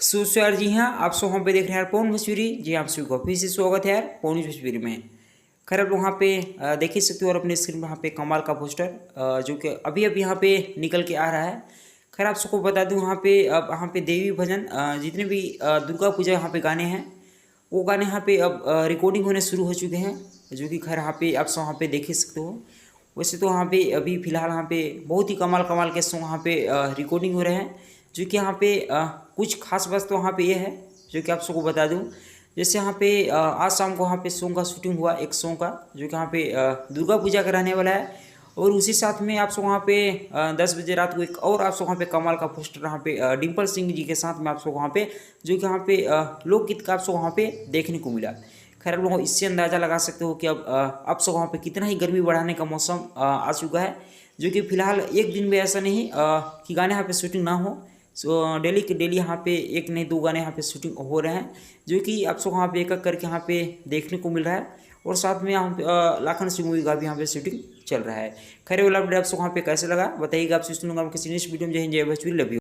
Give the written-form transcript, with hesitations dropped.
सो यार जी हाँ, आप सब वहाँ पे देख रहे हैं यार पवन भोजपुरी। जी आप सभी को फिर से स्वागत है यार पवन भोजपुरी में। खैर आप लोग वहाँ पे देख ही सकते हो और अपने स्क्रीन पर यहाँ पे कमाल का पोस्टर जो कि अभी अभी यहाँ पे निकल के आ रहा है। खैर आप सबको बता दूँ वहाँ पे अब यहाँ पे देवी भजन जितने भी दुर्गा पूजा यहाँ पे गाने हैं वो गाने यहाँ पे अब रिकॉर्डिंग होने शुरू हो चुके हैं, जो कि खैर यहाँ पे आप सब वहाँ पे देख ही सकते हो। वैसे तो यहाँ पे अभी फ़िलहाल यहाँ पे बहुत ही कमाल कमाल के सॉन्ग यहाँ पे रिकॉर्डिंग हो रहे हैं, जो कि यहाँ पे कुछ खास बात तो वहाँ पे ये है जो कि आप सबको बता दूँ। जैसे यहाँ पे आज शाम को यहाँ पे सॉन्ग का शूटिंग हुआ, एक सॉन्ग का जो कि यहाँ पे दुर्गा पूजा का रहने वाला है। और उसी साथ में आप सब वहाँ पे 10 बजे रात को एक और आप सब वहाँ पे कमाल का पोस्टर यहाँ पे डिम्पल सिंह जी के साथ में आप सब वहाँ पे जो कि यहाँ पे लोकगीत का आप सब वहाँ पे देखने को मिला। खैर आप लोग इससे अंदाज़ा लगा सकते हो कि अब आप सब वहाँ पे कितना ही गर्मी बढ़ाने का मौसम आ चुका है, जो कि फिलहाल एक दिन में ऐसा नहीं कि गाने यहाँ पे शूटिंग ना हो। सो डेली के डेली यहाँ पे एक नहीं दो गाने यहाँ पे शूटिंग हो रहे हैं, जो कि आप सब वहाँ पे एक एक करके यहाँ पे देखने को मिल रहा है। और साथ में यहाँ पे लाखन सिंह मूवी का भी यहाँ पे शूटिंग चल रहा है। खैर वाला अपडेट आप सब वहाँ पे कैसे लगा बताइएगा। आपसे सुनूंगा किसी नेक्स्ट वीडियो में। जय हिंद, जय भोजपुरी, लव यू।